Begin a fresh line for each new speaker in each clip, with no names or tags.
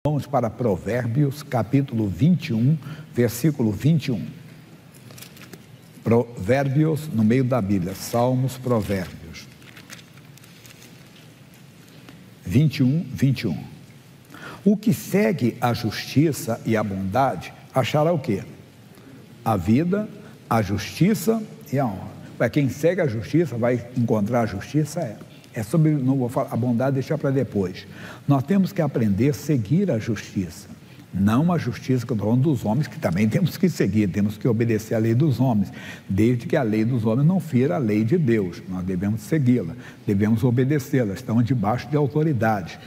Vamos para Provérbios, capítulo 21, versículo 21. Provérbios no meio da Bíblia, Salmos, Provérbios. 21, 21. O que segue a justiça e a bondade achará o quê? A vida, a justiça e a honra. Para quem segue a justiça vai encontrar a justiça, sobre, não vou falar, a bondade deixar para depois. Nós temos que aprender a seguir a justiça, não a justiça que eu estou falando dos homens, que também temos que seguir, temos que obedecer a lei dos homens, desde que a lei dos homens não fira a lei de Deus. Nós devemos segui-la, devemos obedecê-la, estamos debaixo de autoridade.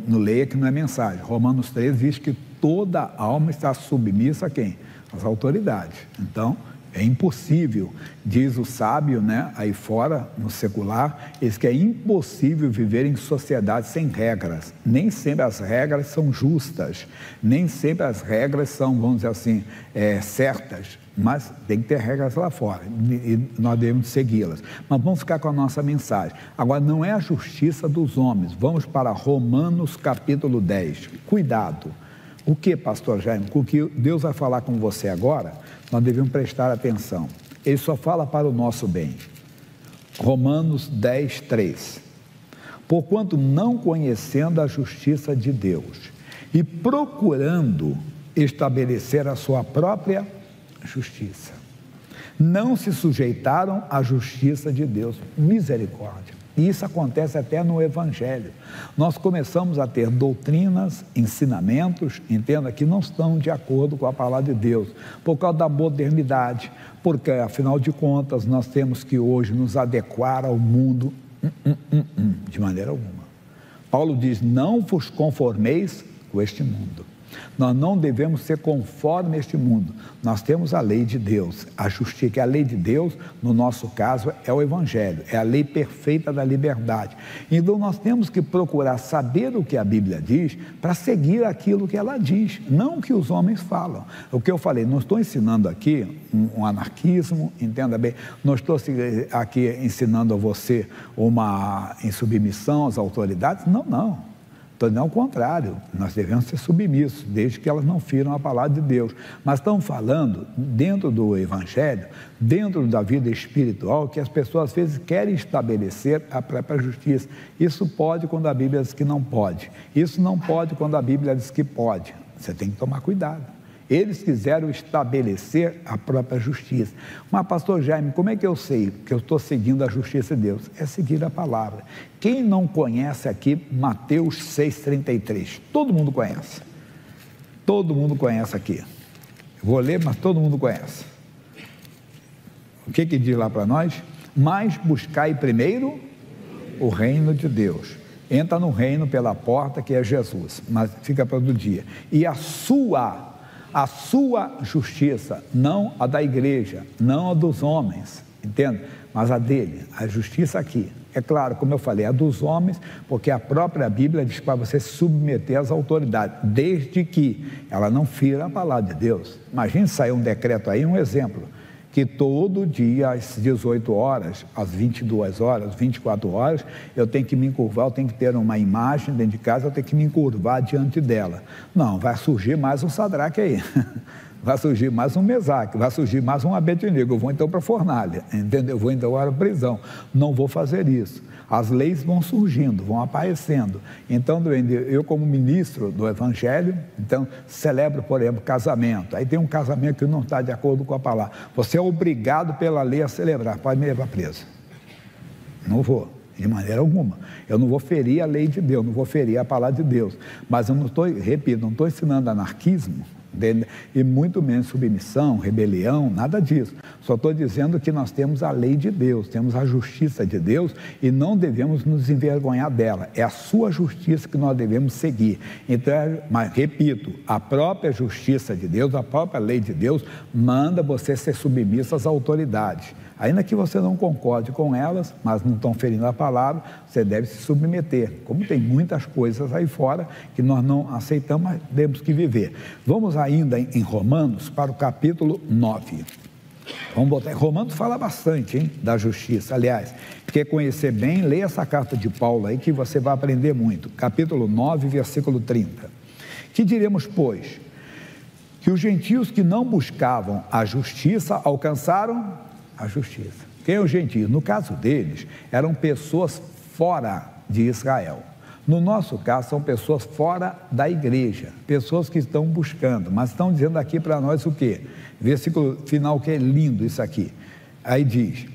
No leia que não é mensagem, Romanos 13 diz que toda alma está submissa a quem? Às autoridades. Então é impossível, diz o sábio, aí fora, no secular, diz que é impossível viver em sociedade sem regras. Nem sempre as regras são justas, nem sempre as regras são, vamos dizer assim, certas, mas tem que ter regras lá fora, e nós devemos segui-las. Mas vamos ficar com a nossa mensagem. Agora, não é a justiça dos homens. Vamos para Romanos capítulo 10. Cuidado. O que, pastor Jaime? Com o que Deus vai falar com você agora, nós devemos prestar atenção. Ele só fala para o nosso bem. Romanos 10, 3. Porquanto não conhecendo a justiça de Deus e procurando estabelecer a sua própria justiça, não se sujeitaram à justiça de Deus. Misericórdia. E isso acontece até no Evangelho. Nós começamos a ter doutrinas, ensinamentos, entenda, que não estão de acordo com a palavra de Deus, por causa da modernidade, porque, afinal de contas, nós temos que hoje nos adequar ao mundo, de maneira alguma. Paulo diz, não vos conformeis com este mundo. Nós não devemos ser conforme este mundo. Nós temos a lei de Deus, a justiça, que a lei de Deus, no nosso caso, é o Evangelho, é a lei perfeita da liberdade. Então nós temos que procurar saber o que a Bíblia diz para seguir aquilo que ela diz, não o que os homens falam. O que eu falei, não estou ensinando aqui um anarquismo, entenda bem, não estou aqui ensinando a você uma insubmissão às autoridades, não. Então, ao contrário, nós devemos ser submissos, desde que elas não firam a palavra de Deus. Mas estamos falando, dentro do Evangelho, dentro da vida espiritual, que as pessoas às vezes querem estabelecer a própria justiça. Isso pode quando a Bíblia diz que não pode. Isso não pode quando a Bíblia diz que pode. Você tem que tomar cuidado. Eles quiseram estabelecer a própria justiça. Mas, pastor Jaime, como é que eu sei que eu estou seguindo a justiça de Deus? É seguir a palavra. Quem não conhece aqui Mateus 6,33? Todo mundo conhece. Todo mundo conhece aqui. Eu vou ler, mas todo mundo conhece. O que diz lá para nós? Mas buscai primeiro o reino de Deus. Entra no reino pela porta que é Jesus, mas fica para outro dia. E a sua justiça, não a da igreja, não a dos homens, entende? Mas a dele, a justiça aqui. É claro, como eu falei, a dos homens, porque a própria Bíblia diz para você se submeter às autoridades, desde que ela não fira a palavra de Deus. Imagine sair um decreto aí, um exemplo, que todo dia às 18 horas, às 22 horas, 24 horas, eu tenho que me encurvar, eu tenho que ter uma imagem dentro de casa, eu tenho que me encurvar diante dela. Não, vai surgir mais um Sadraque aí, vai surgir mais um Mesaque, vai surgir mais um Abednego, eu vou então para a fornalha, entendeu? Eu vou então para a prisão, não vou fazer isso. As leis vão surgindo, vão aparecendo. Então, eu como ministro do Evangelho, então celebro, por exemplo, casamento. Aí tem um casamento que não está de acordo com a palavra. Você é obrigado pela lei a celebrar, pode me levar preso. Não vou, de maneira alguma. Eu não vou ferir a lei de Deus, não vou ferir a palavra de Deus. Mas eu não estou, repito, não estou ensinando anarquismo, e muito menos submissão, rebelião, nada disso. Só estou dizendo que nós temos a lei de Deus, temos a justiça de Deus e não devemos nos envergonhar dela. É a sua justiça que nós devemos seguir. Então, mas repito, a própria justiça de Deus, a própria lei de Deus manda você ser submisso às autoridades. Ainda que você não concorde com elas, mas não estão ferindo a palavra, você deve se submeter. Como tem muitas coisas aí fora que nós não aceitamos, mas temos que viver. Vamos ainda em Romanos para o capítulo 9. Vamos botar. Romanos fala bastante, da justiça. Aliás, quer conhecer bem, leia essa carta de Paulo aí que você vai aprender muito. Capítulo 9, versículo 30. Que diremos, pois? Que os gentios que não buscavam a justiça alcançaram a justiça. Quem é os gentios? No caso deles, eram pessoas fora de Israel. No nosso caso, são pessoas fora da igreja, pessoas que estão buscando, mas estão dizendo aqui para nós o quê? Versículo final que é lindo isso aqui. Aí diz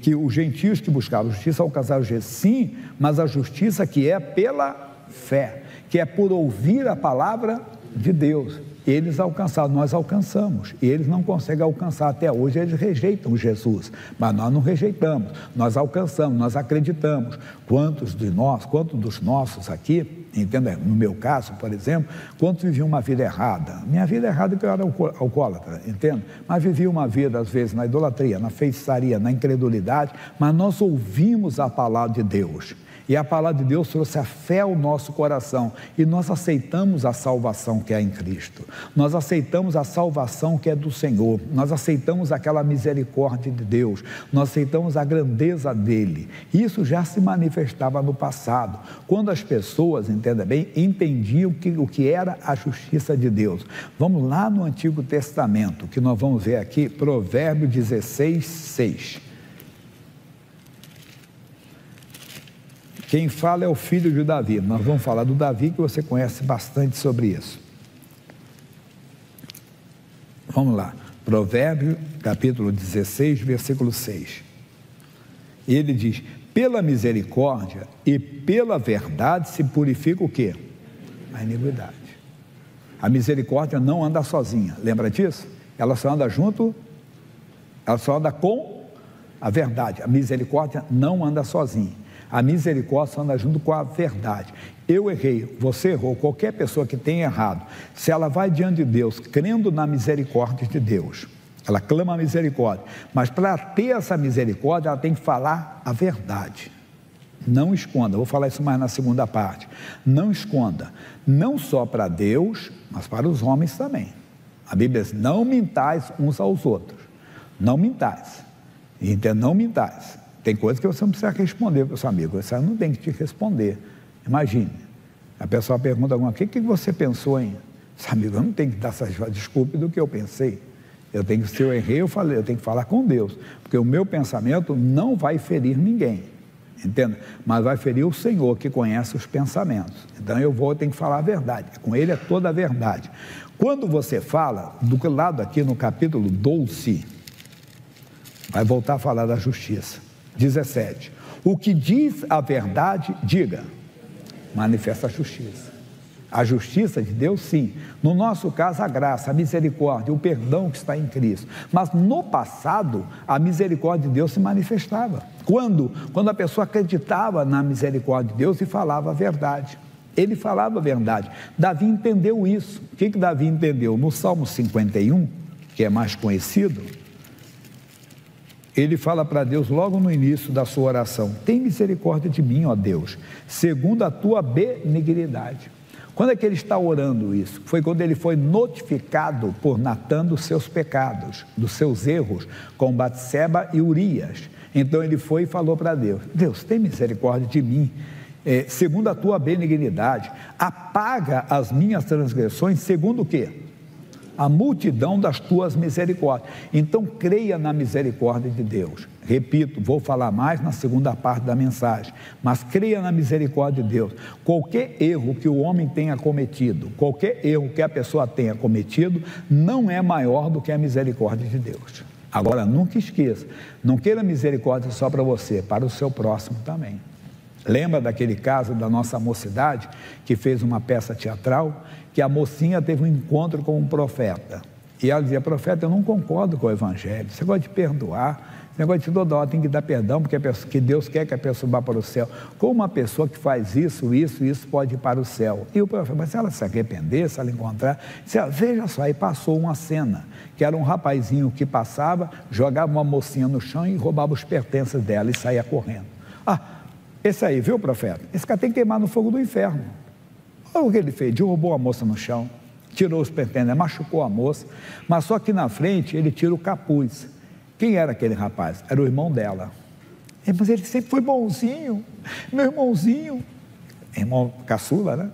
que os gentios que buscavam justiça alcançaram justiça, sim, mas a justiça que é pela fé, que é por ouvir a palavra de Deus. Eles alcançaram, nós alcançamos, e eles não conseguem alcançar. Até hoje eles rejeitam Jesus, mas nós não rejeitamos, nós alcançamos, nós acreditamos. Quantos dos nossos aqui, entenda? No meu caso, por exemplo, quantos viviam uma vida errada? Minha vida errada é que eu era alcoólatra, entende? Mas vivia uma vida, às vezes, na idolatria, na feitiçaria, na incredulidade, mas nós ouvimos a palavra de Deus. E a palavra de Deus trouxe a fé ao nosso coração, e nós aceitamos a salvação que é em Cristo, nós aceitamos a salvação que é do Senhor, nós aceitamos aquela misericórdia de Deus, nós aceitamos a grandeza dEle. Isso já se manifestava no passado, quando as pessoas, entenda bem, entendiam o que era a justiça de Deus. Vamos lá no Antigo Testamento, que nós vamos ver aqui, Provérbio 16, 6. Quem fala é o filho de Davi. Nós vamos falar do Davi, que você conhece bastante sobre isso. Vamos lá. Provérbio, capítulo 16, versículo 6. Ele diz: pela misericórdia e pela verdade se purifica o quê? A iniquidade. A misericórdia não anda sozinha. Lembra disso? Ela só anda junto, ela só anda com a verdade. A misericórdia não anda sozinha. A misericórdia anda junto com a verdade. Eu errei, você errou, qualquer pessoa que tenha errado, se ela vai diante de Deus, crendo na misericórdia de Deus, ela clama a misericórdia, mas para ter essa misericórdia, ela tem que falar a verdade. Não esconda, vou falar isso mais na segunda parte. Não esconda, não só para Deus, mas para os homens também. A Bíblia diz: não mintais uns aos outros. Não mintais. Então, não mintais. Tem coisa que você não precisa responder para o seu amigo, você não tem que te responder. Imagine, a pessoa pergunta alguma coisa: o que você pensou em? Seu amigo, eu não tenho que dar essa desculpa do que eu pensei. Eu tenho que, se eu errei, eu tenho que falar com Deus, porque o meu pensamento não vai ferir ninguém, entenda? Mas vai ferir o Senhor, que conhece os pensamentos. Então eu tenho que falar a verdade, com Ele é toda a verdade. Quando você fala, do lado aqui no capítulo 12, vai voltar a falar da justiça. 17. O que diz a verdade, diga. Manifesta a justiça. A justiça de Deus, sim. No nosso caso, a graça, a misericórdia, o perdão que está em Cristo. Mas no passado, a misericórdia de Deus se manifestava. Quando a pessoa acreditava na misericórdia de Deus e falava a verdade. Ele falava a verdade. Davi entendeu isso. O que Davi entendeu? No Salmo 51, que é mais conhecido, ele fala para Deus logo no início da sua oração: tem misericórdia de mim, ó Deus, segundo a tua benignidade. Quando é que ele está orando isso? Foi quando ele foi notificado por Natã dos seus pecados, dos seus erros com Batseba e Urias. Então ele foi e falou para Deus: Deus, tem misericórdia de mim, segundo a tua benignidade, apaga as minhas transgressões, segundo o quê? A multidão das tuas misericórdias. Então creia na misericórdia de Deus. Repito, vou falar mais na segunda parte da mensagem, mas creia na misericórdia de Deus. Qualquer erro que o homem tenha cometido, qualquer erro que a pessoa tenha cometido, não é maior do que a misericórdia de Deus. Agora, nunca esqueça, não queira misericórdia só para você, para o seu próximo também. Lembra daquele caso da nossa mocidade, que fez uma peça teatral, que a mocinha teve um encontro com um profeta, e ela dizia: profeta, eu não concordo com o evangelho, você gosta de perdoar, você gosta de toda hora tem que dar perdão, porque que Deus quer que a pessoa vá para o céu. Como uma pessoa que faz isso pode ir para o céu? E o profeta: mas se ela se arrepender, se ela encontrar, veja só, aí passou uma cena, que era um rapazinho que passava, jogava uma mocinha no chão e roubava os pertences dela e saía correndo. Esse aí, viu, profeta? Esse cara tem que queimar no fogo do inferno. Olha o que ele fez: derrubou a moça no chão, tirou os pertences, machucou a moça, mas só que na frente ele tira o capuz. Quem era aquele rapaz? Era o irmão dela. Mas ele sempre foi bonzinho, meu irmãozinho, irmão caçula, né?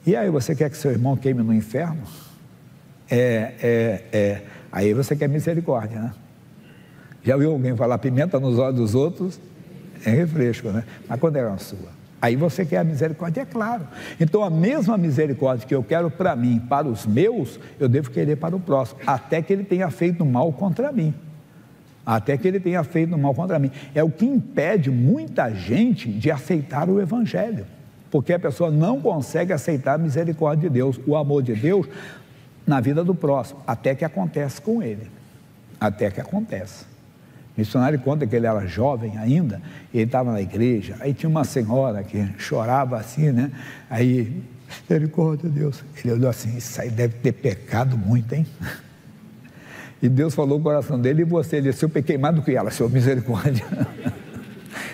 E aí você quer que seu irmão queime no inferno? Aí você quer misericórdia, né? Já ouviu alguém falar pimenta nos olhos dos outros? É refresco, né? Mas quando é a sua? Aí você quer a misericórdia, é claro. Então a mesma misericórdia que eu quero para mim, para os meus, eu devo querer para o próximo, até que ele tenha feito mal contra mim. Até que ele tenha feito mal contra mim. É o que impede muita gente de aceitar o Evangelho, porque a pessoa não consegue aceitar a misericórdia de Deus, o amor de Deus na vida do próximo, até que acontece com ele. Até que acontece. O missionário conta que ele era jovem ainda, e ele estava na igreja, aí tinha uma senhora que chorava assim, né? Aí, misericórdia de Deus. Ele olhou assim, isso aí deve ter pecado muito, hein? E Deus falou no coração dele, e você, ele disse, eu pequei mais do que ela, Senhor, misericórdia.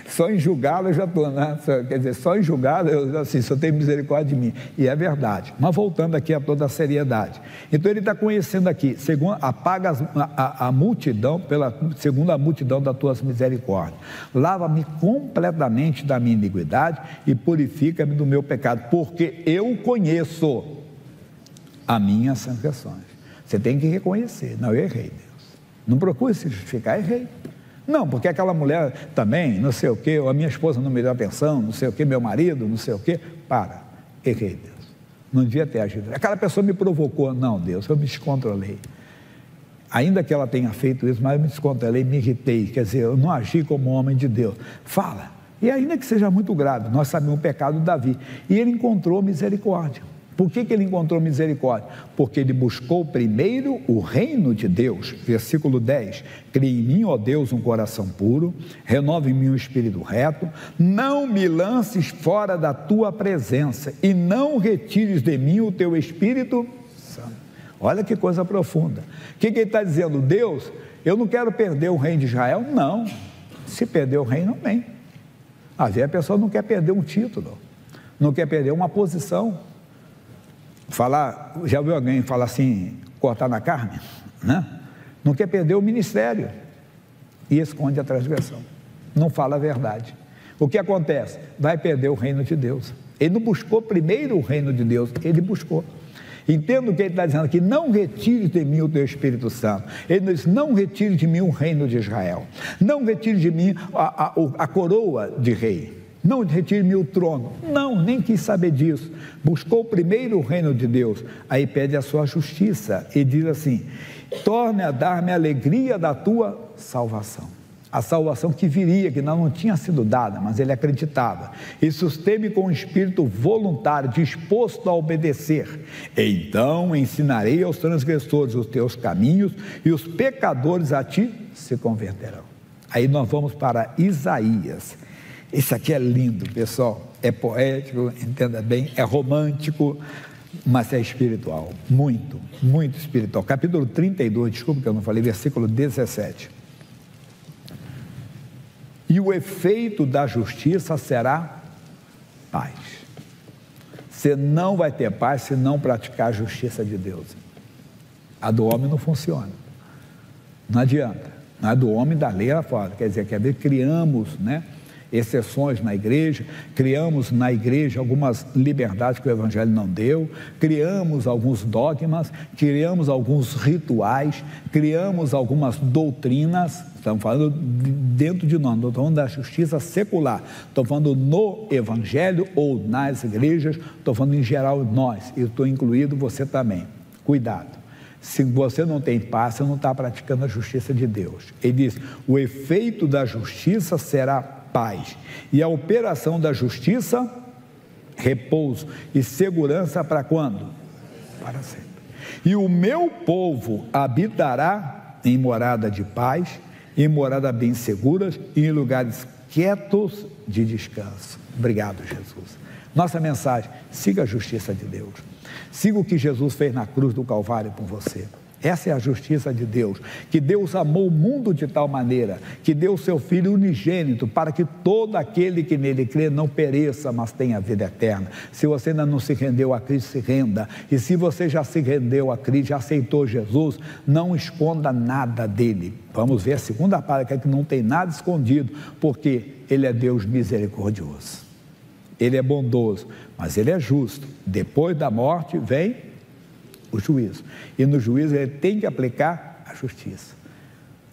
Só em julgá-la eu já estou, né? Quer dizer, só em julgá-la eu, assim, só tenho misericórdia de mim. E é verdade. Mas voltando aqui a toda a seriedade. Então ele está conhecendo aqui, segundo, apaga a multidão, segundo a multidão das tuas misericórdias. Lava-me completamente da minha iniquidade e purifica-me do meu pecado, porque eu conheço as minhas transgressões. Você tem que reconhecer, não, eu errei, Deus. Não procure se justificar, errei. Não, porque aquela mulher também, não sei o quê, ou a minha esposa não me deu atenção, não sei o quê, meu marido, não sei o quê. Errei, Deus. Não devia ter agido. Aquela pessoa me provocou. Não, Deus, eu me descontrolei. Ainda que ela tenha feito isso, mas eu me descontrolei, me irritei. Quer dizer, eu não agi como homem de Deus. Fala. E ainda que seja muito grave, nós sabemos o pecado de Davi. E ele encontrou misericórdia. Por que ele encontrou misericórdia? Porque ele buscou primeiro o reino de Deus. Versículo 10, cria em mim, ó Deus, um coração puro, renova em mim um espírito reto, não me lances fora da tua presença e não retires de mim o teu Espírito Santo. Olha que coisa profunda. O que ele está dizendo? Deus, eu não quero perder o reino de Israel, não. Se perder o reino, amém. Às vezes a pessoa não quer perder um título, não quer perder uma posição. Já ouviu alguém falar assim, cortar na carne, né? Não quer perder o ministério e esconde a transgressão, não fala a verdade. O que acontece? Vai perder o reino de Deus. Ele não buscou primeiro o reino de Deus, ele buscou. Entenda o que ele está dizendo aqui, não retire de mim o teu Espírito Santo. Ele diz, não retire de mim o reino de Israel, não retire de mim a coroa de rei, não retire-me o trono. Não, nem quis saber disso. Buscou primeiro o reino de Deus. Aí pede a sua justiça e diz assim, torne a dar-me a alegria da tua salvação. A salvação que viria, que não tinha sido dada, mas ele acreditava. E sustente-me com um espírito voluntário, disposto a obedecer. Então ensinarei aos transgressores os teus caminhos e os pecadores a ti se converterão. Aí nós vamos para Isaías. Isso aqui é lindo, pessoal, é poético, entenda bem, é romântico, mas é espiritual, muito, muito espiritual. Capítulo 32, desculpa que eu não falei, versículo 17. E o efeito da justiça será paz. Você não vai ter paz se não praticar a justiça de Deus. A do homem não funciona, não adianta, a do homem da lei ela fala, quer dizer, criamos, né, exceções na igreja, criamos na igreja algumas liberdades que o Evangelho não deu, criamos alguns dogmas, criamos alguns rituais, criamos algumas doutrinas, estamos falando dentro de nós, não estamos falando da justiça secular, estamos falando no Evangelho ou nas igrejas, estou falando em geral nós, e estou incluído você também, cuidado. Se você não tem paz, você não está praticando a justiça de Deus. Ele diz, o efeito da justiça será paz, e a operação da justiça, repouso e segurança para quando? Para sempre. E o meu povo habitará em morada de paz, em morada bem seguras e em lugares quietos de descanso. Obrigado, Jesus. Nossa mensagem, siga a justiça de Deus, siga o que Jesus fez na cruz do Calvário por você. Essa é a justiça de Deus, que Deus amou o mundo de tal maneira, que deu o seu Filho unigênito, para que todo aquele que nele crê não pereça, mas tenha vida eterna. Se você ainda não se rendeu a Cristo, se renda, e se você já se rendeu a Cristo, já aceitou Jesus, não esconda nada dele. Vamos ver a segunda parte, que não tem nada escondido, porque ele é Deus misericordioso. Ele é bondoso, mas Ele é justo. Depois da morte vem o juízo. E no juízo Ele tem que aplicar a justiça.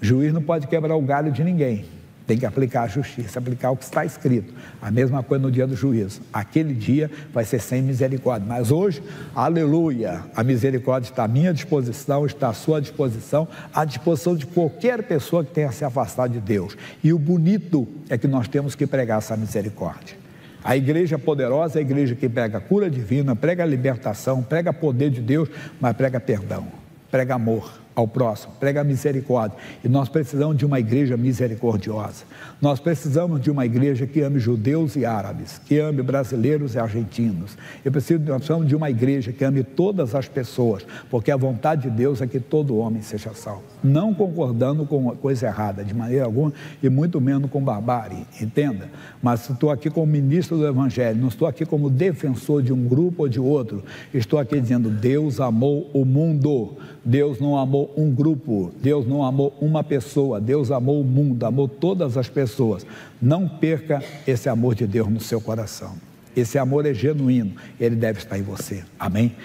O juiz não pode quebrar o galho de ninguém. Tem que aplicar a justiça, aplicar o que está escrito. A mesma coisa no dia do juízo. Aquele dia vai ser sem misericórdia. Mas hoje, aleluia, a misericórdia está à minha disposição, está à sua disposição, à disposição de qualquer pessoa que tenha se afastado de Deus. E o bonito é que nós temos que pregar essa misericórdia. A igreja poderosa é a igreja que prega a cura divina, prega a libertação, prega poder de Deus, mas prega perdão, prega amor ao próximo, prega misericórdia. E nós precisamos de uma igreja misericordiosa. Nós precisamos de uma igreja que ame judeus e árabes, que ame brasileiros e argentinos. Nós precisamos de uma igreja que ame todas as pessoas, porque a vontade de Deus é que todo homem seja salvo. Não concordando com coisa errada, de maneira alguma, e muito menos com barbárie, entenda? Mas estou aqui como ministro do Evangelho, não estou aqui como defensor de um grupo ou de outro. Estou aqui dizendo, Deus amou o mundo. Deus não amou um grupo, Deus não amou uma pessoa, Deus amou o mundo, amou todas as pessoas. Não perca esse amor de Deus no seu coração. Esse amor é genuíno, ele deve estar em você. Amém?